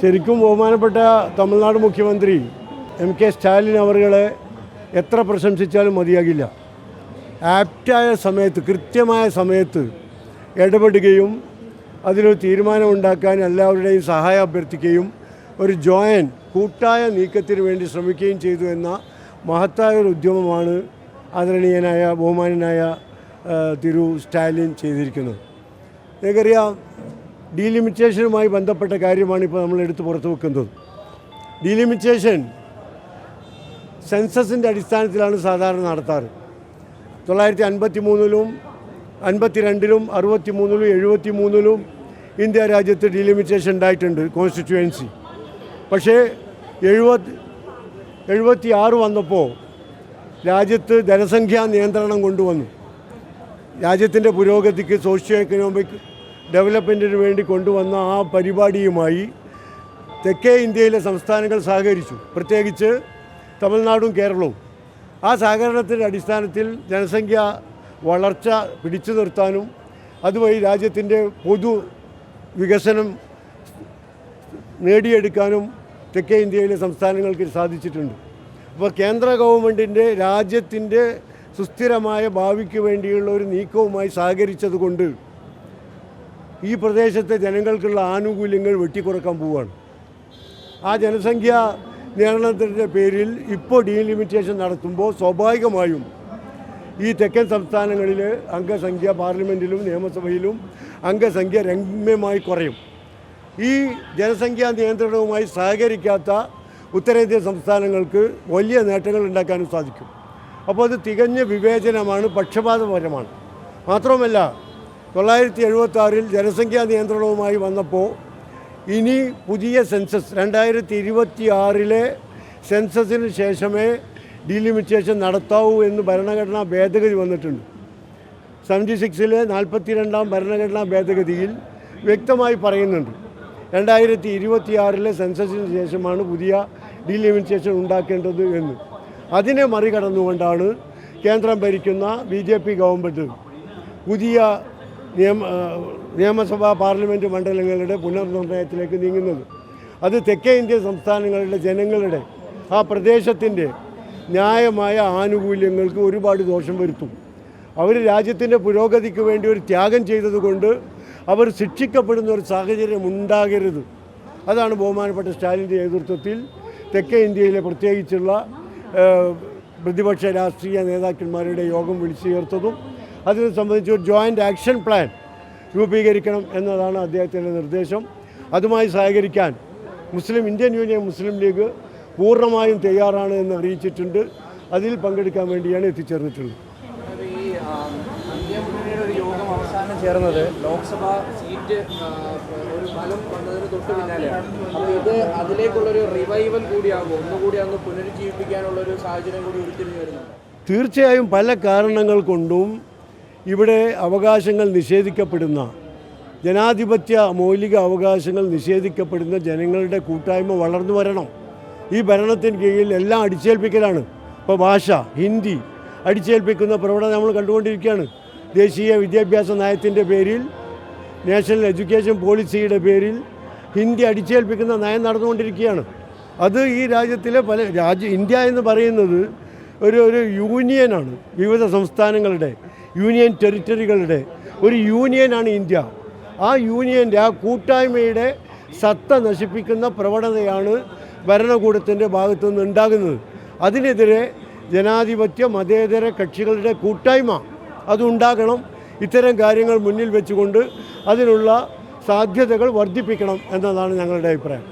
ശരിക്കും ബഹുമാനപ്പെട്ട തമിഴ്നാട് മുഖ്യമന്ത്രി MK സ്റ്റാലിൻ അവരുകളെ എത്ര പ്രശംസിച്ചാലും മതിയാകില്ല. ആപ്റ്റായ സമയത്ത്, കൃത്യമായ സമയത്ത് ഇടപെടുകയും അതിലൊരു തീരുമാനമുണ്ടാക്കാൻ എല്ലാവരുടെയും സഹായം അഭ്യർത്ഥിക്കുകയും ഒരു കൂട്ടായ നീക്കത്തിന് വേണ്ടി ശ്രമിക്കുകയും ചെയ്തു എന്ന മഹത്തായ ഒരു ഉദ്യമമാണ് ആദരണീയനായ ബഹുമാനനായ തിരു സ്റ്റാലിൻ ചെയ്തിരിക്കുന്നത്. നിങ്ങൾക്കറിയാം, ഡീലിമിറ്റേഷനുമായി ബന്ധപ്പെട്ട കാര്യമാണ് ഇപ്പോൾ നമ്മൾ എടുത്ത് പുറത്തു വെക്കുന്നത്. ഡീലിമിറ്റേഷൻ സെൻസസിൻ്റെ അടിസ്ഥാനത്തിലാണ് സാധാരണ നടത്താറ്. 1953-ലും 52-ലും 63-ലും 73-ലും ഇന്ത്യ രാജ്യത്ത് ഡീലിമിറ്റേഷൻ ഉണ്ടായിട്ടുണ്ട്, കോൺസ്റ്റിറ്റ്യുവൻസി. പക്ഷേ 76 വന്നപ്പോൾ രാജ്യത്ത് ജനസംഖ്യാ നിയന്ത്രണം കൊണ്ടുവന്നു. രാജ്യത്തിൻ്റെ പുരോഗതിക്ക്, സോഷ്യോ എക്കണോമിക് ഡെവലപ്മെൻറ്റിന് വേണ്ടി കൊണ്ടുവന്ന ആ പരിപാടിയുമായി തെക്കേ ഇന്ത്യയിലെ സംസ്ഥാനങ്ങൾ സഹകരിച്ചു, പ്രത്യേകിച്ച് തമിഴ്നാടും കേരളവും. ആ സഹകരണത്തിൻ്റെ അടിസ്ഥാനത്തിൽ ജനസംഖ്യ വളർച്ച പിടിച്ചു നിർത്താനും അതുവഴി രാജ്യത്തിൻ്റെ പൊതു വികസനം നേടിയെടുക്കാനും തെക്കേ ഇന്ത്യയിലെ സംസ്ഥാനങ്ങൾക്ക് സാധിച്ചിട്ടുണ്ട്. അപ്പോൾ കേന്ദ്ര ഗവൺമെൻറ്റിൻ്റെ രാജ്യത്തിൻ്റെ സുസ്ഥിരമായ ഭാവിക്ക് വേണ്ടിയുള്ള ഒരു നീക്കവുമായി സഹകരിച്ചതുകൊണ്ട് ഈ പ്രദേശത്തെ ജനങ്ങൾക്കുള്ള ആനുകൂല്യങ്ങൾ വെട്ടിക്കുറക്കാൻ പോവുകയാണ്. ആ ജനസംഖ്യാ നിയന്ത്രണത്തിൻ്റെ പേരിൽ ഇപ്പോൾ ഡീലിമിറ്റേഷൻ നടത്തുമ്പോൾ സ്വാഭാവികമായും ഈ തെക്കൻ സംസ്ഥാനങ്ങളിൽ അംഗസംഖ്യ പാർലമെൻറ്റിലും നിയമസഭയിലും അംഗസംഖ്യ രമ്യമായി കുറയും. ഈ ജനസംഖ്യാ നിയന്ത്രണവുമായി സഹകരിക്കാത്ത ഉത്തരേന്ത്യൻ സംസ്ഥാനങ്ങൾക്ക് വലിയ നേട്ടങ്ങൾ ഉണ്ടാക്കാനും സാധിക്കും. അപ്പോൾ അത് തികഞ്ഞ വിവേചനമാണ്, പക്ഷപാതപരമാണ്. മാത്രവുമല്ല, 1976-ൽ ജനസംഖ്യാ നിയന്ത്രണവുമായി വന്നപ്പോൾ ഇനി പുതിയ സെൻസസ് 2026-ലെ സെൻസസിന് ശേഷമേ ഡീലിമിറ്റേഷൻ നടത്താവൂ എന്ന് ഭരണഘടനാ ഭേദഗതി വന്നിട്ടുണ്ട്. 76-ലെ 42-ാം ഭരണഘടനാ ഭേദഗതിയിൽ വ്യക്തമായി പറയുന്നുണ്ട് 2026-ലെ സെൻസസിന് ശേഷമാണ് പുതിയ ഡീലിമിറ്റേഷൻ ഉണ്ടാക്കേണ്ടത് എന്ന്. അതിനെ മറികടന്നുകൊണ്ടാണ് കേന്ദ്രം ഭരിക്കുന്ന BJP ഗവൺമെൻറ് പുതിയ നിയമസഭാ പാർലമെൻറ്റ് മണ്ഡലങ്ങളുടെ പുനർനിർണയത്തിലേക്ക് നീങ്ങുന്നത്. അത് തെക്കേ ഇന്ത്യൻ സംസ്ഥാനങ്ങളുടെ ജനങ്ങളുടെ, ആ പ്രദേശത്തിൻ്റെ ന്യായമായ ആനുകൂല്യങ്ങൾക്ക് ഒരുപാട് ദോഷം വരുത്തും. അവർ രാജ്യത്തിൻ്റെ പുരോഗതിക്ക് വേണ്ടി ഒരു ത്യാഗം ചെയ്തതുകൊണ്ട് അവർ ശിക്ഷിക്കപ്പെടുന്ന ഒരു സാഹചര്യം ഉണ്ടാകരുത്. അതാണ് ബഹുമാനപ്പെട്ട സ്റ്റാലിൻ്റെ നേതൃത്വത്തിൽ തെക്കേ ഇന്ത്യയിലെ പ്രത്യേകിച്ചുള്ള പ്രതിപക്ഷ രാഷ്ട്രീയ നേതാക്കന്മാരുടെ യോഗം വിളിച്ചു ചേർത്തതും അതിനെ സംബന്ധിച്ച് ഒരു ജോയിൻ്റ് ആക്ഷൻ പ്ലാൻ രൂപീകരിക്കണം എന്നതാണ് അദ്ദേഹത്തിൻ്റെ നിർദ്ദേശം. അതുമായി സഹകരിക്കാൻ ഇന്ത്യൻ യൂണിയൻ മുസ്ലിം ലീഗ് പൂർണ്ണമായും തയ്യാറാണ് എന്ന് അറിയിച്ചിട്ടുണ്ട്. അതിൽ പങ്കെടുക്കാൻ വേണ്ടിയാണ് എത്തിച്ചേർന്നിട്ടുള്ളത്. യോഗം അവസാനം ചേർന്നത് ലോക്സഭാ സീറ്റ് ഒരു ഫലം വന്നതിന് തൊട്ട് പിന്നാലെയാണ്. അപ്പോൾ ഇത് അതിലേക്കുള്ളൊരു റിവൈവൽ കൂടിയാകുമോ, ഒന്നുകൂടി അന്ന് പുനരുജ്ജീവിപ്പിക്കാനുള്ളൊരു സാഹചര്യം കൂടി ഉരുത്തിരിഞ്ഞു വരുന്നുണ്ട്? തീർച്ചയായും പല കാരണങ്ങൾ കൊണ്ടും ഇവിടെ അവകാശങ്ങൾ നിഷേധിക്കപ്പെടുന്ന, ജനാധിപത്യ മൗലിക അവകാശങ്ങൾ നിഷേധിക്കപ്പെടുന്ന ജനങ്ങളുടെ കൂട്ടായ്മ വളർന്നു വരണം. ഈ ഭരണത്തിന് കീഴിൽ എല്ലാം അടിച്ചേൽപ്പിക്കലാണ്. ഇപ്പോൾ ഭാഷ, ഹിന്ദി അടിച്ചേൽപ്പിക്കുന്ന പ്രവണത നമ്മൾ കണ്ടുകൊണ്ടിരിക്കുകയാണ്. ദേശീയ വിദ്യാഭ്യാസ നയത്തിൻ്റെ പേരിൽ, നാഷണൽ എഡ്യൂക്കേഷൻ പോളിസിയുടെ പേരിൽ ഹിന്ദി അടിച്ചേൽപ്പിക്കുന്ന നയം നടന്നുകൊണ്ടിരിക്കുകയാണ്. അത് ഈ രാജ്യത്തിലെ ഇന്ത്യ എന്ന് പറയുന്നത് ഒരു യൂണിയനാണ്. വിവിധ സംസ്ഥാനങ്ങളുടെ, യൂണിയൻ ടെറിറ്ററികളുടെ ഒരു യൂണിയനാണ് ഇന്ത്യ. ആ യൂണിയൻ്റെ, ആ കൂട്ടായ്മയുടെ സത്ത നശിപ്പിക്കുന്ന പ്രവണതയാണ് ഭരണകൂടത്തിൻ്റെ ഭാഗത്തുനിന്ന് ഉണ്ടാകുന്നത്. അതിനെതിരെ ജനാധിപത്യ മതേതര കക്ഷികളുടെ കൂട്ടായ്മ അതുണ്ടാകണം. ഇത്തരം കാര്യങ്ങൾ മുന്നിൽ വെച്ചുകൊണ്ട് അതിനുള്ള സാധ്യതകൾ വർദ്ധിപ്പിക്കണം എന്നതാണ് ഞങ്ങളുടെ അഭിപ്രായം.